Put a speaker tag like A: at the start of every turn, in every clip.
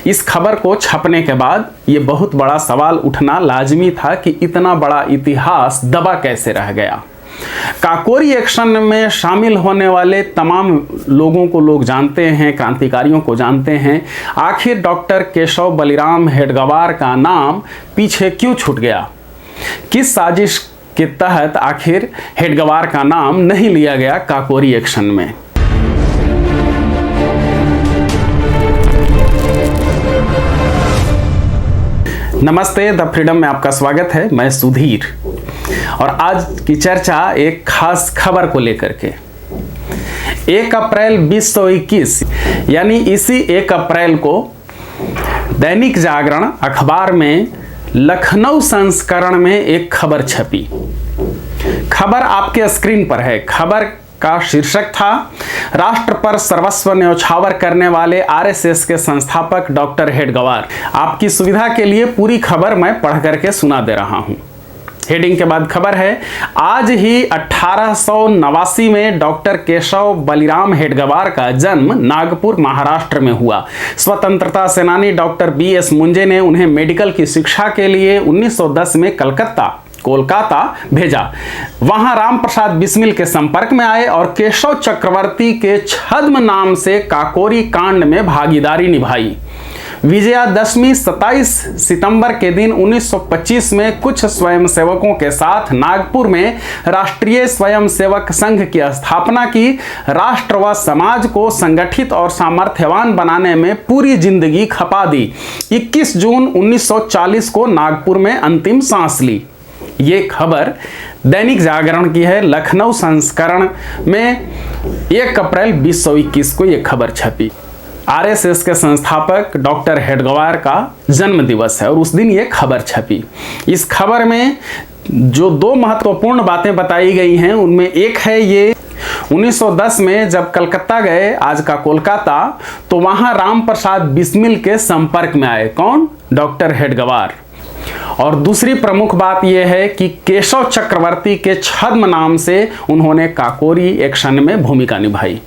A: इस खबर को छपने के बाद ये बहुत बड़ा सवाल उठना लाजमी था कि इतना बड़ा इतिहास दबा कैसे रह गया। काकोरी एक्शन में शामिल होने वाले तमाम लोगों को लोग जानते हैं, क्रांतिकारियों को जानते हैं। आखिर डॉक्टर केशव बलिराम हेडगेवार का नाम पीछे क्यों छूट गया? किस साजिश के तहत आखिर हेडगेवार का नाम नहीं लिया गया काकोरी एक्शन में? नमस्ते, द फ्रीडम में आपका स्वागत है। मैं सुधीर और आज की चर्चा एक खास खबर को लेकर के 1 अप्रैल 2021 यानी इसी 1 अप्रैल को दैनिक जागरण अखबार में लखनऊ संस्करण में एक खबर छपी। खबर आपके स्क्रीन पर है। खबर का शीर्षक था, राष्ट्र पर सर्वस्व न्यौछावर करने वाले आरएसएस के संस्थापक डॉक्टर हेडगेवार। आपकी सुविधा के लिए पूरी खबर मैं पढ़ करके सुना दे रहा हूं। हेडिंग के बाद खबर है, आज ही 1889 में डॉक्टर केशव बलिराम हेडगेवार का जन्म नागपुर महाराष्ट्र में हुआ। स्वतंत्रता सेनानी डॉक्टर बीएस मुंजे ने उन्हें मेडिकल की शिक्षा के लिए 1910 में कोलकाता भेजा। वहां राम प्रसाद बिस्मिल के संपर्क में आए और केशव चक्रवर्ती के छद्म नाम से काकोरी कांड में भागीदारी निभाई। विजयादशमी 27 सितंबर के दिन 1925 में कुछ स्वयंसेवकों के साथ नागपुर में राष्ट्रीय स्वयंसेवक संघ की स्थापना की। राष्ट्र व समाज को संगठित और सामर्थ्यवान बनाने में पूरी जिंदगी खपा दी। 21 जून 1940 को नागपुर में अंतिम सांस ली। ये खबर दैनिक जागरण की है। लखनऊ संस्करण में 1 अप्रैल 2021 को यह खबर छपी। आरएसएस के संस्थापक डॉक्टर हेडगेवार का जन्म दिवस है और उस दिन ये खबर छपी। इस खबर में जो 2 महत्वपूर्ण बातें बताई गई हैं उनमें एक है ये, 1910 में जब कलकत्ता गए, आज का कोलकाता, तो वहां राम प्रसाद बिस्मिल के संपर्क में आए। कौन? डॉक्टर हेडगेवार। और दूसरी प्रमुख बात यह है कि केशव चक्रवर्ती के छद्म नाम से उन्होंने काकोरी एक्शन में भूमिका निभाई।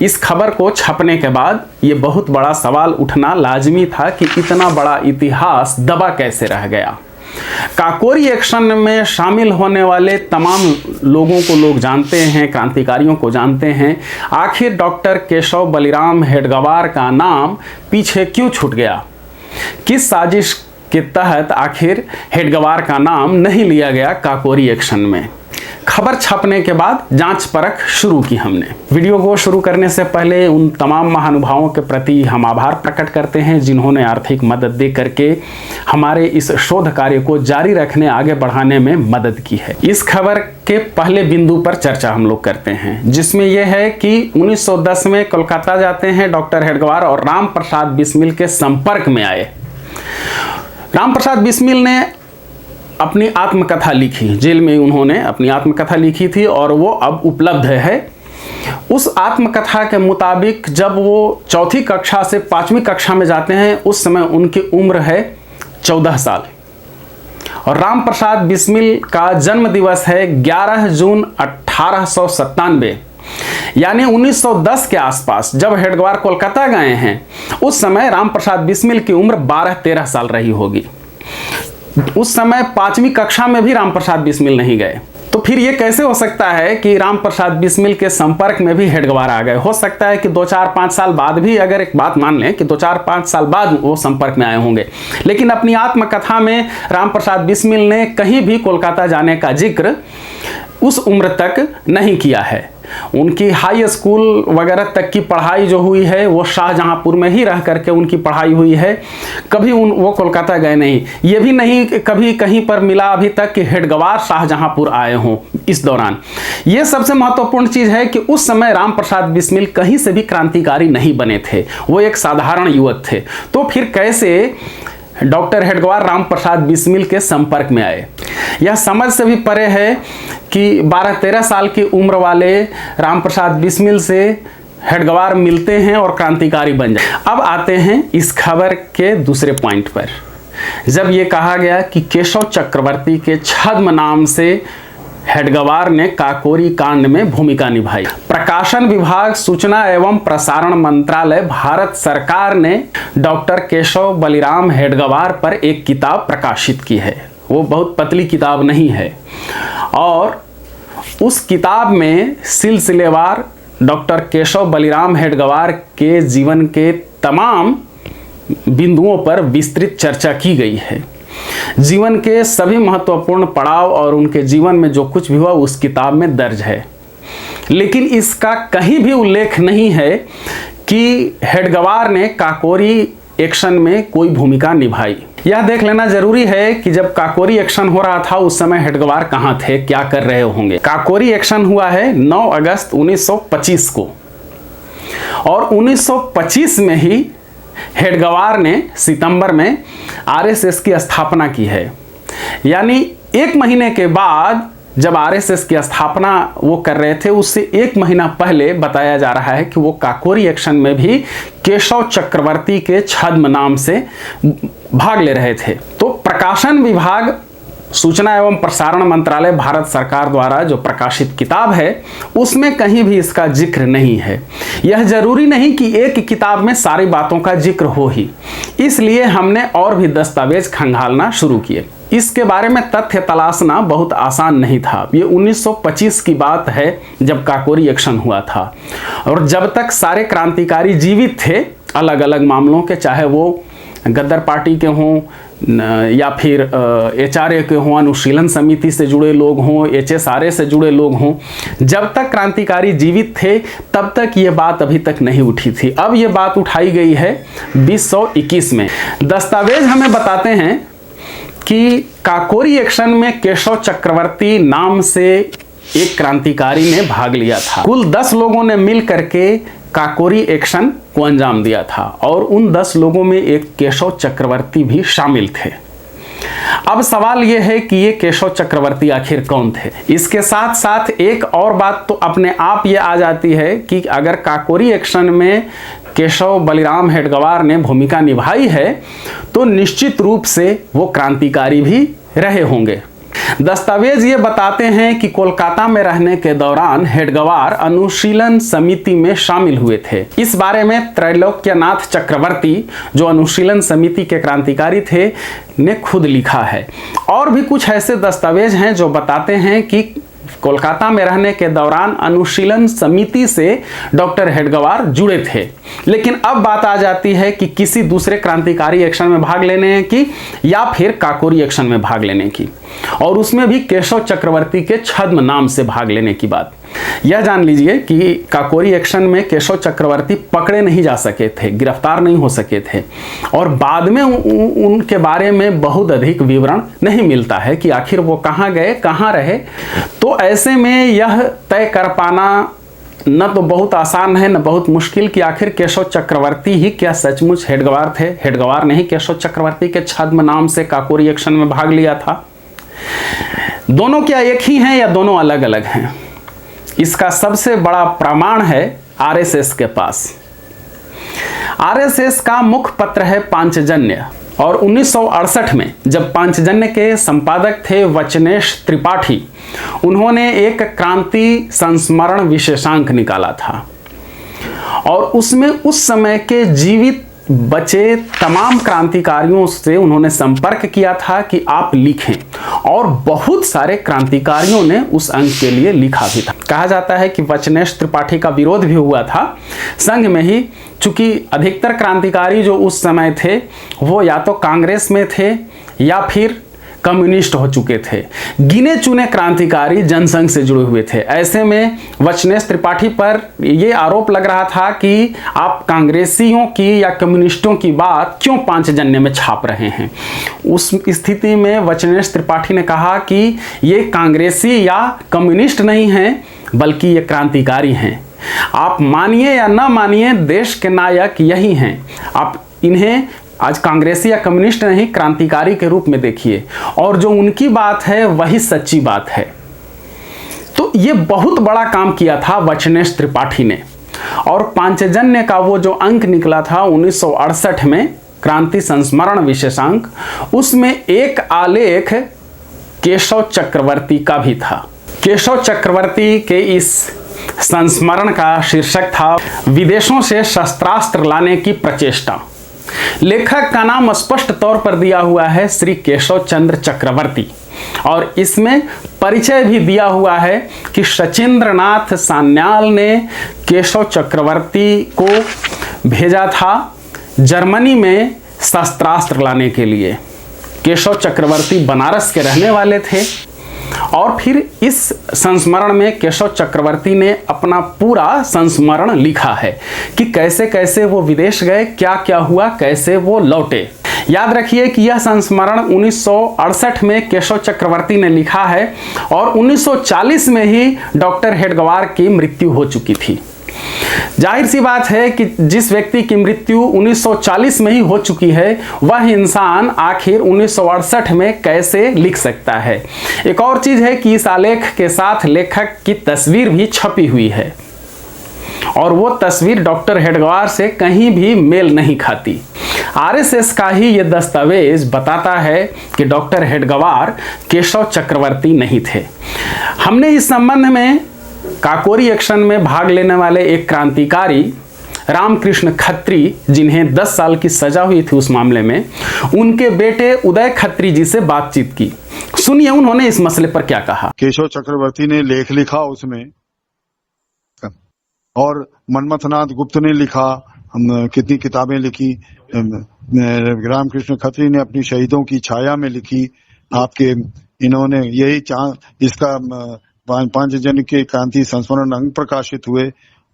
A: इस खबर को छपने के बाद यह बहुत बड़ा सवाल उठना लाजमी था कि इतना बड़ा इतिहास दबा कैसे रह गया। काकोरी एक्शन में शामिल होने वाले तमाम लोगों को लोग जानते हैं, क्रांतिकारियों को जानते हैं। आखिर डॉक्टर केशव बलिराम हेडगेवार का नाम पीछे क्यों छूट गया? किस साजिश के तहत आखिर हेडगेवार का नाम नहीं लिया गया काकोरी एक्शन में? खबर छपने के बाद जांच परख शुरू की हमने। वीडियो को शुरू करने से पहले उन तमाम महानुभावों के प्रति हम आभार प्रकट करते हैं जिन्होंने आर्थिक मदद दे करके हमारे इस शोध कार्य को जारी रखने, आगे बढ़ाने में मदद की है। इस खबर के पहले बिंदु पर चर्चा हम लोग करते हैं, जिसमें यह है कि 1910 में कोलकाता जाते हैं डॉक्टर हेडगेवार और राम प्रसाद बिस्मिल के संपर्क में आए। राम प्रसाद बिस्मिल ने अपनी आत्मकथा लिखी, जेल में उन्होंने अपनी आत्मकथा लिखी थी और वो अब उपलब्ध है। उस आत्मकथा के मुताबिक जब वो 4वीं कक्षा से 5वीं कक्षा में जाते हैं उस समय उनकी उम्र है 14 साल और राम प्रसाद बिस्मिल का जन्म दिवस है 11 जून 1897 यानी 1910 के आसपास। जब हेडगेवार कोलकाता गए हैं उस समय राम प्रसाद बिस्मिल की उम्र 12-13 साल रही होगी। उस समय 5वीं कक्षा में भी राम प्रसाद बिस्मिल नहीं गए। तो फिर ये कैसे हो सकता है कि राम प्रसाद बिस्मिल के संपर्क में भी हेडगेवार आ गए? हो सकता है कि 2-4-5 साल बाद भी, अगर एक बात मान लें कि 2-4-5 साल बाद वो संपर्क में आए होंगे, लेकिन अपनी आत्मकथा में राम प्रसाद बिस्मिल ने कहीं भी कोलकाता जाने का जिक्र उस उम्र तक नहीं किया है। उनकी हाई स्कूल वगैरह तक की पढ़ाई जो हुई है वो शाहजहांपुर में ही रह करके उनकी पढ़ाई हुई है। कभी वो कोलकाता गए नहीं। ये भी नहीं कभी कहीं पर मिला अभी तक कि हेडगेवार शाहजहांपुर आए हों इस दौरान। ये सबसे महत्वपूर्ण चीज़ है कि उस समय राम प्रसाद बिस्मिल कहीं से भी क्रांतिकारी नहीं बने थे, वो एक साधारण युवक थे। तो फिर कैसे डॉक्टर हेडगेवार राम प्रसाद बिस्मिल के संपर्क में आए? यह समझ से भी परे है कि 12-13 साल की उम्र वाले राम प्रसाद बिस्मिल से हेडगेवार मिलते हैं और क्रांतिकारी बन जाते। अब आते हैं इस खबर के दूसरे पॉइंट पर। जब ये कहा गया कि केशव चक्रवर्ती के छद्म नाम से हेडगेवार ने काकोरी कांड में भूमिका निभाई। प्रकाशन विभाग, सूचना एवं प्रसारण मंत्रालय, भारत सरकार ने डॉक्टर केशव बलिराम हेडगेवार पर एक किताब प्रकाशित की है। वो बहुत पतली किताब नहीं है और उस किताब में सिलसिलेवार डॉक्टर केशव बलिराम हेडगेवार के जीवन के तमाम बिंदुओं पर विस्तृत चर्चा की गई है। जीवन के सभी महत्वपूर्ण पड़ाव और उनके जीवन में जो कुछ भी हुआ उस किताब में दर्ज है, लेकिन इसका कहीं भी उल्लेख नहीं है कि हेडगेवार ने काकोरी एक्शन में कोई भूमिका निभाई। यह देख लेना जरूरी है कि जब काकोरी एक्शन हो रहा था उस समय हेडगेवार कहाँ थे, क्या कर रहे होंगे। काकोरी एक्शन हुआ है 9 अगस्त 1925 को और 1925 में ही हेडगेवार ने सितंबर में आरएसएस की स्थापना की है। यानी एक महीने के बाद जब आरएसएस की स्थापना वो कर रहे थे, उससे एक महीना पहले बताया जा रहा है कि वो काकोरी एक्शन में भी केशव चक्रवर्ती के छद्म नाम से भाग ले रहे थे। तो प्रकाशन विभाग, सूचना एवं प्रसारण मंत्रालय, भारत सरकार द्वारा जो प्रकाशित किताब है उसमें कहीं भी इसका जिक्र नहीं है। यह जरूरी नहीं कि एक किताब में सारी बातों का जिक्र हो ही, इसलिए हमने और भी दस्तावेज खंगालना शुरू किए। इसके बारे में तथ्य तलाशना बहुत आसान नहीं था। ये 1925 की बात है जब काकोरी एक्शन हुआ था और जब तक सारे क्रांतिकारी जीवित थे अलग अलग मामलों के, चाहे वो गद्दार पार्टी के हों या फिर एचआरए के हों, अनुशीलन समिति से जुड़े लोग हों, एचएसआरए से जुड़े लोग हों, जब तक क्रांतिकारी जीवित थे तब तक ये बात अभी तक नहीं उठी थी। अब ये बात उठाई गई है 2021 में। दस्तावेज हमें बताते हैं कि काकोरी एक्शन में केशव चक्रवर्ती नाम से एक क्रांतिकारी ने भाग लिया था। कुल 10 लोगों ने मिल करके काकोरी एक्शन को अंजाम दिया था और उन 10 लोगों में एक केशव चक्रवर्ती भी शामिल थे। अब सवाल यह है कि ये केशव चक्रवर्ती आखिर कौन थे। इसके साथ साथ एक और बात तो अपने आप ये आ जाती है कि अगर काकोरी एक्शन में केशव बलिराम हेडगेवार ने भूमिका निभाई है तो निश्चित रूप से वो क्रांतिकारी भी रहे होंगे। दस्तावेज ये बताते हैं कि कोलकाता में रहने के दौरान हेडगेवार अनुशीलन समिति में शामिल हुए थे। इस बारे में त्रैलोक्यनाथ चक्रवर्ती, जो अनुशीलन समिति के क्रांतिकारी थे, ने खुद लिखा है। और भी कुछ ऐसे दस्तावेज हैं जो बताते हैं कि कोलकाता में रहने के दौरान अनुशीलन समिति से डॉक्टर हेडगेवार जुड़े थे। लेकिन अब बात आ जाती है कि किसी दूसरे क्रांतिकारी एक्शन में भाग लेने की या फिर काकोरी एक्शन में भाग लेने की, और उसमें भी केशव चक्रवर्ती के छद्म नाम से भाग लेने की बात। यह जान लीजिए कि काकोरी एक्शन में केशव चक्रवर्ती पकड़े नहीं जा सके थे, गिरफ्तार नहीं हो सके थे और बाद में उनके बारे में बहुत अधिक विवरण नहीं मिलता है कि आखिर वो कहाँ गए, कहाँ रहे। तो ऐसे में यह तय कर पाना न तो बहुत आसान है न बहुत मुश्किल कि आखिर केशव चक्रवर्ती ही क्या सचमुच हेडगेवार थे। हेडगेवार ने ही केशव चक्रवर्ती के छद्म नाम से काकोरी एक्शन में भाग लिया था। दोनों क्या एक ही हैं या दोनों अलग अलग हैं? इसका सबसे बड़ा प्रमाण है आरएसएस के पास। आरएसएस का मुख्य पत्र है पांचजन्य और 1968 में जब पांचजन्य के संपादक थे वचनेश त्रिपाठी, उन्होंने एक क्रांति संस्मरण विशेषांक निकाला था और उसमें उस समय के जीवित बचे तमाम क्रांतिकारियों से उन्होंने संपर्क किया था कि आप लिखें, और बहुत सारे क्रांतिकारियों ने उस अंक के लिए लिखा भी था। कहा जाता है कि वचनेश त्रिपाठी का विरोध भी हुआ था संघ में ही, चूंकि अधिकतर क्रांतिकारी जो उस समय थे वो या तो कांग्रेस में थे या फिर कम्युनिस्ट हो चुके थे। गिने चुने क्रांतिकारी जनसंघ से जुड़े हुए थे। ऐसे में वचनेश त्रिपाठी पर यह आरोप लग रहा था कि आप कांग्रेसियों की या कम्युनिस्टों की बात क्यों पांचजन्य में छाप रहे हैं। उस स्थिति में वचनेश त्रिपाठी ने कहा कि ये कांग्रेसी या कम्युनिस्ट नहीं हैं बल्कि ये क्रांतिकारी हैं। आप मानिए या ना मानिए, देश के नायक यही हैं। आप इन्हें आज कांग्रेसी या कम्युनिस्ट नहीं, क्रांतिकारी के रूप में देखिए, और जो उनकी बात है वही सच्ची बात है। तो ये बहुत बड़ा काम किया था वचनेश त्रिपाठी ने, और पांचजन्य का वो जो अंक निकला था 1968 में क्रांति संस्मरण विशेषांक, उसमें एक आलेख केशव चक्रवर्ती का भी था। केशव चक्रवर्ती के इस संस्मरण का शीर्षक था विदेशों से शस्त्रास्त्र लाने की प्रचेष्टा। लेखक का नाम स्पष्ट तौर पर दिया हुआ है श्री केशव चंद्र चक्रवर्ती, और इसमें परिचय भी दिया हुआ है कि सचिंद्रनाथ सान्याल ने केशव चक्रवर्ती को भेजा था जर्मनी में शस्त्रास्त्र लाने के लिए। केशव चक्रवर्ती बनारस के रहने वाले थे, और फिर इस संस्मरण में केशव चक्रवर्ती ने अपना पूरा संस्मरण लिखा है कि कैसे कैसे वो विदेश गए, क्या क्या हुआ, कैसे वो लौटे। याद रखिए कि यह संस्मरण 1968 में केशव चक्रवर्ती ने लिखा है, और 1940 में ही डॉक्टर हेडगवार की मृत्यु हो चुकी थी। जाहिर सी बात है कि जिस व्यक्ति की मृत्यु 1940 में ही हो चुकी है, वह इंसान आखिर 1968 में कैसे लिख सकता है। एक और चीज है कि इस आलेख के साथ लेखक की तस्वीर भी छपी हुई है, और वो तस्वीर डॉक्टर हेडगवार से कहीं भी मेल नहीं खाती। आरएसएस का ही ये दस्तावेज बताता है कि डॉक्टर हेडगवार केशव चक्रवर्ती नहीं थे। हमने इस संबंध में काकोरी एक्शन में भाग लेने वाले एक क्रांतिकारी रामकृष्ण खत्री, जिन्हें 10 साल की सजा हुई थी उस मामले में, उनके बेटे उदय खत्री जी से बातचीत की। सुनिए उन्होंने इस मसले पर क्या कहा।
B: केशव चक्रवर्ती ने लेख लिखा उसमें, और मनमथनाथ गुप्त ने लिखा, कितनी किताबें लिखी। रामकृष्ण खत्री ने अपनी शहीदों की छाया में लिखी। आपके इन्होंने यही इसका 5 जन के क्रांति संस्मरण अंग प्रकाशित हुए,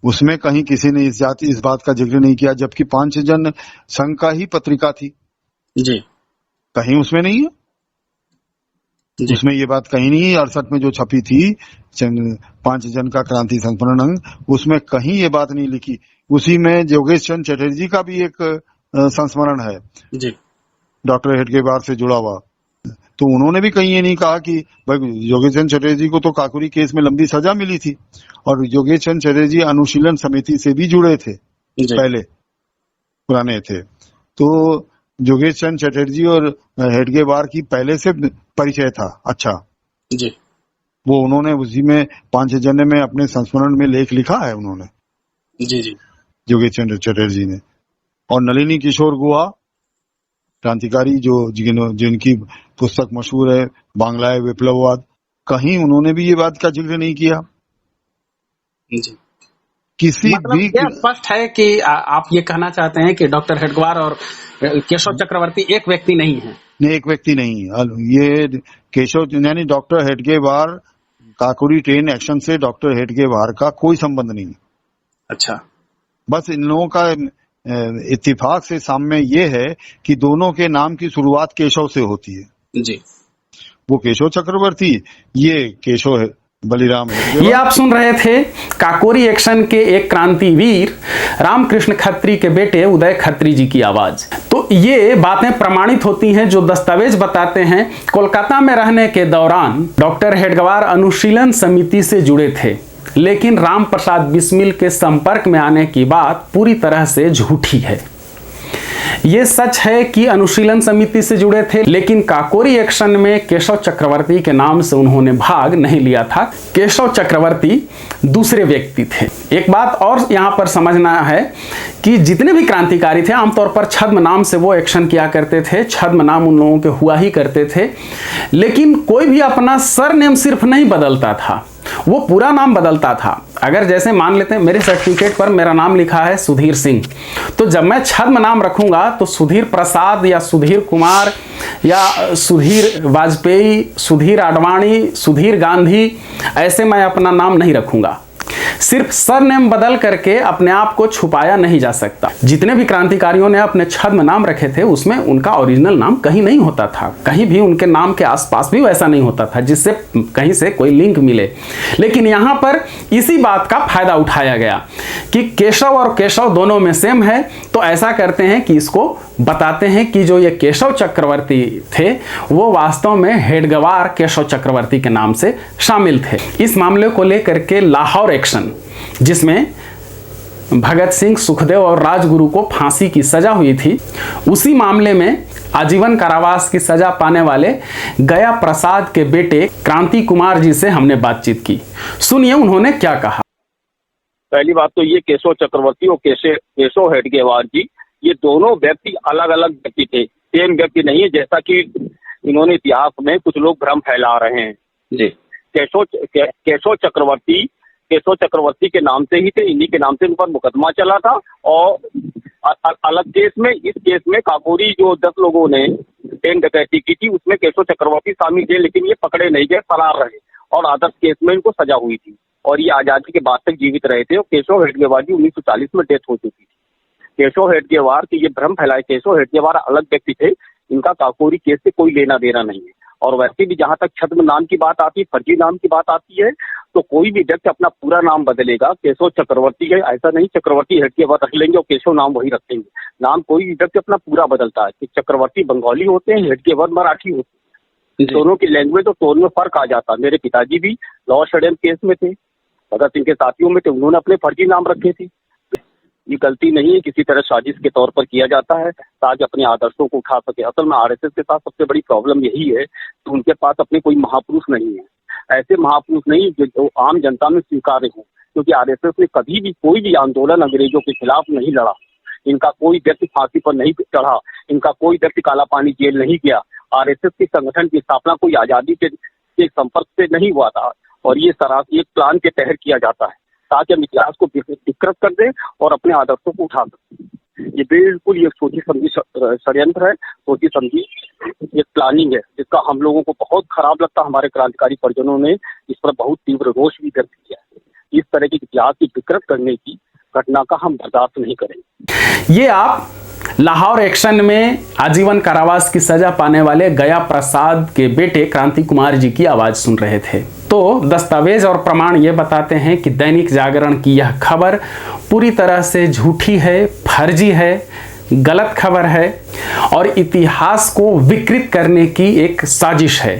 B: उसमें कहीं किसी ने इस बात का जिक्र नहीं किया, जबकि 5 जन संघ का ही पत्रिका थी
C: जी,
B: कहीं उसमें नहीं है जी। उसमें ये बात कहीं नहीं है। 68 में जो छपी थी 5 जन का क्रांति संस्मरण अंग, उसमें कहीं ये बात नहीं लिखी। उसी में योगेश चंद्र चटर्जी का भी एक संस्मरण है
C: जी,
B: डॉक्टर हेडगेवार से जुड़ा हुआ, तो उन्होंने भी कहीं ये नहीं कहा कि भाई योगेश चंद्र चटर्जी को तो काकोरी केस में लंबी सजा मिली थी, और योगेश चंद्र चटर्जी अनुशीलन समिति से भी जुड़े थे, पहले पुराने थे। तो योगेश चंद्र चटर्जी और हेडगेवार की पहले से परिचय था अच्छा
C: जी।
B: वो उन्होंने उसी में 5 जन में अपने संस्मरण में लेख लिखा है उन्होंने
C: जी जी,
B: योगेश चंद्र चटर्जी ने। और नलिनी किशोर गुहा क्रांतिकारी जिनकी पुस्तक मशहूर है बांग्लाय विप्लववाद, कहीं उन्होंने भी ये बात का जिक्र नहीं किया
C: जी।
B: किसी
C: मतलब
B: भी।
C: स्पष्ट है कि आप ये कहना चाहते हैं कि डॉक्टर हेडगवार और केशव चक्रवर्ती एक व्यक्ति नहीं है।
B: नहीं, एक व्यक्ति नहीं। ये केशव यानी doctor Hedgewar, Kakori train action से डॉक्टर हेडगेवार का कोई संबंध नहीं।
C: अच्छा,
B: बस इन लोगों का इत्तेफाक से सामने ये है कि दोनों के नाम की शुरुआत केशव से होती है
C: जी।
B: वो केशव चक्रवर्ती, ये केशव बलिराम है।
A: ये आप सुन रहे थे काकोरी एक्शन के एक क्रांतिवीर रामकृष्ण खत्री के बेटे उदय खत्री जी की आवाज। तो ये बातें प्रमाणित होती हैं जो दस्तावेज बताते हैं। कोलकाता में रहने के दौरान डॉक्टर हेडगवार अनुशीलन समिति से जुड़े थे, लेकिन राम प्रसाद बिस्मिल के संपर्क में आने की बात पूरी तरह से झूठी है। ये सच है कि अनुशीलन समिति से जुड़े थे, लेकिन काकोरी एक्शन में केशव चक्रवर्ती के नाम से उन्होंने भाग नहीं लिया था। केशव चक्रवर्ती दूसरे व्यक्ति थे। एक बात और यहाँ पर समझना है कि जितने भी क्रांतिकारी थे आमतौर पर छद्म नाम से वो एक्शन किया करते थे। छद्म नाम उन लोगों के हुआ ही करते थे, लेकिन कोई भी अपना सरनेम सिर्फ नहीं बदलता था, वो पूरा नाम बदलता था। अगर जैसे मान लेते हैं मेरे सर्टिफिकेट पर मेरा नाम लिखा है सुधीर सिंह, तो जब मैं छद्म नाम रखूंगा तो सुधीर प्रसाद या सुधीर कुमार या सुधीर वाजपेयी, सुधीर आडवाणी, सुधीर गांधी, ऐसे मैं अपना नाम नहीं रखूंगा। सिर्फ सरनेम बदल करके अपने आप को छुपाया नहीं जा सकता। जितने भी क्रांतिकारियों ने अपने छद्म नाम रखे थे उसमें उनका ओरिजिनल नाम कहीं नहीं होता था, कहीं भी उनके नाम के आसपास भी वैसा नहीं होता था जिससे कहीं से कोई लिंक मिले। लेकिन यहाँ पर इसी बात का फायदा उठाया गया कि केशव और केशव दोनों में सेम है, तो ऐसा करते हैं कि इसको बताते हैं कि जो ये केशव चक्रवर्ती थे वो वास्तव में हेडगवार केशव चक्रवर्ती के नाम से शामिल थे। इस मामले को लेकर के लाहौर एक्शन, जिसमें भगत सिंह, सुखदेव और राजगुरु को फांसी की सजा हुई थी, उसी मामले में आजीवन कारावास की सजा पाने वाले गया प्रसाद के बेटे क्रांति कुमार जी से हमने बातचीत की। सुनिए उन्होंने क्या कहा।
D: पहली बात तो ये केशव चक्रवर्ती और केशव हेडगेवार जी, ये दोनों व्यक्ति अलग अलग व्यक्ति थे, सेम व्यक्ति नहीं है, जैसा कि इन्होंने इतिहास में कुछ लोग भ्रम फैला रहे हैं जी। केशव चक्रवर्ती के नाम से ही थे, इन्हीं के नाम से इन पर मुकदमा चला था। और अलग केस में, इस केस में काकोरी जो 10 लोगों ने ट्रेन डकैती की थी उसमें केशव चक्रवर्ती शामिल थे, लेकिन ये पकड़े नहीं गए, फरार रहे और आदर्श केस में इनको सजा हुई थी और ये आजादी के बाद तक जीवित रहे थे। और केशव हेडगेवार जी 1940 में डेथ हो चुकी थी। केशव हेडगेवार की ये भ्रम फैलाए, केशव हेडगेवार अलग व्यक्ति थे, इनका काकोरी केस से कोई लेना देना नहीं है। और वैसे भी जहां तक छद्म नाम की बात आती है, फर्जी नाम की बात आती है, तो कोई भी व्यक्ति अपना पूरा नाम बदलेगा, केशव चक्रवर्ती है ऐसा नहीं, चक्रवर्ती हेडगेवार रख लेंगे और केशव नाम वही रखेंगे। नाम कोई भी व्यक्ति अपना पूरा बदलता है। चक्रवर्ती बंगाली होते हैं, हेडगेवार मराठी होते हैं, दोनों की लैंग्वेज और टोन में फर्क आ जाता है। मेरे पिताजी भी लॉ षड्यंत्र केस में थे, भगत सिंह के साथियों में थे, उन्होंने अपने फर्जी नाम रखे थे। ये गलती नहीं है, किसी तरह साजिश के तौर पर किया जाता है ताकि अपने आदर्शों को उठा सके। असल में आरएसएस के साथ सबसे बड़ी प्रॉब्लम यही है कि उनके पास अपने कोई महापुरुष नहीं है, ऐसे महापुरुष नहीं जो आम जनता में स्वीकार्य हो, क्योंकि आरएसएस ने कभी भी कोई भी आंदोलन अंग्रेजों के खिलाफ नहीं लड़ा। इनका कोई व्यक्ति फांसी पर नहीं चढ़ा, इनका कोई व्यक्ति काला पानी जेल नहीं गया। आरएसएस के संगठन की स्थापना कोई आजादी के संपर्क से नहीं हुआ था और ये एक प्लान के तहत किया जाता है ताकि हम इतिहास को विकृत कर दें और अपने आदर्शों को उठा सकें। ये बिल्कुल ये सोची समझी षड्यंत्र है, सोची समझी एक प्लानिंग है, जिसका हम लोगों को बहुत खराब लगता है। हमारे क्रांतिकारी परिजनों ने इस पर बहुत तीव्र रोष भी व्यक्त किया है। इस तरह की इतिहास की विकृत करने की घटना का हम बर्दाश्त नहीं करेंगे।
A: ये आप लाहौर एक्शन में आजीवन कारावास की सजा पाने वाले गया प्रसाद के बेटे क्रांति कुमार जी की आवाज सुन रहे थे। तो दस्तावेज और प्रमाण ये बताते हैं कि दैनिक जागरण की यह खबर पूरी तरह से झूठी है, फर्जी है, गलत खबर है और इतिहास को विकृत करने की एक साजिश है।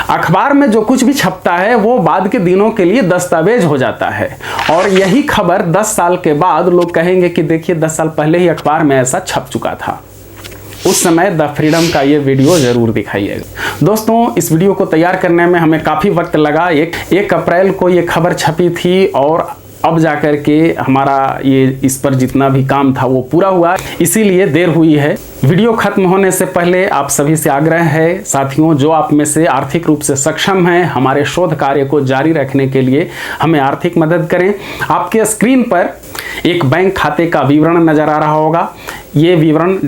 A: अखबार में जो कुछ भी छपता है वो बाद के दिनों के लिए दस्तावेज हो जाता है और यही खबर 10 साल के बाद लोग कहेंगे कि देखिए 10 साल पहले ही अखबार में ऐसा छप चुका था। उस समय द फ्रीडम का ये वीडियो जरूर दिखाइएगा। दोस्तों, इस वीडियो को तैयार करने में हमें काफ़ी वक्त लगा। 1 अप्रैल को ये खबर छपी थी और अब जाकर के हमारा ये इस पर जितना भी काम था वो पूरा हुआ, इसीलिए देर हुई है। वीडियो खत्म होने से पहले आप सभी से आग्रह है साथियों, जो आप में से आर्थिक रूप से सक्षम हैं, हमारे शोध कार्य को जारी रखने के लिए हमें आर्थिक मदद करें। आपके स्क्रीन पर एक बैंक खाते का विवरण नजर आ रहा होगा, ये विवरण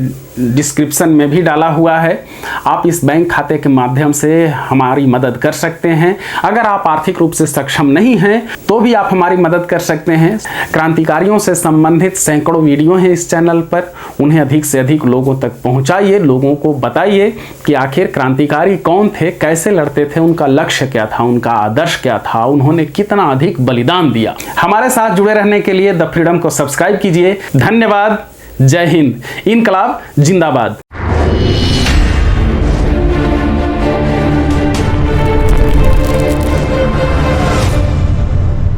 A: डिस्क्रिप्शन में भी डाला हुआ है। आप इस बैंक खाते के माध्यम से हमारी मदद कर सकते हैं। अगर आप आर्थिक रूप से सक्षम नहीं हैं तो भी आप हमारी मदद कर सकते हैं। क्रांतिकारियों से संबंधित सैकड़ों वीडियो हैं इस चैनल पर, उन्हें अधिक से अधिक लोगों तक पहुंचाइए। लोगों को बताइए कि आखिर क्रांतिकारी कौन थे, कैसे लड़ते थे, उनका लक्ष्य क्या था, उनका आदर्श क्या था, उन्होंने कितना अधिक बलिदान दिया। हमारे साथ जुड़े रहने के लिए द फ्रीडम को सब्सक्राइब कीजिए। धन्यवाद। जय हिंद। इनकलाब जिंदाबाद।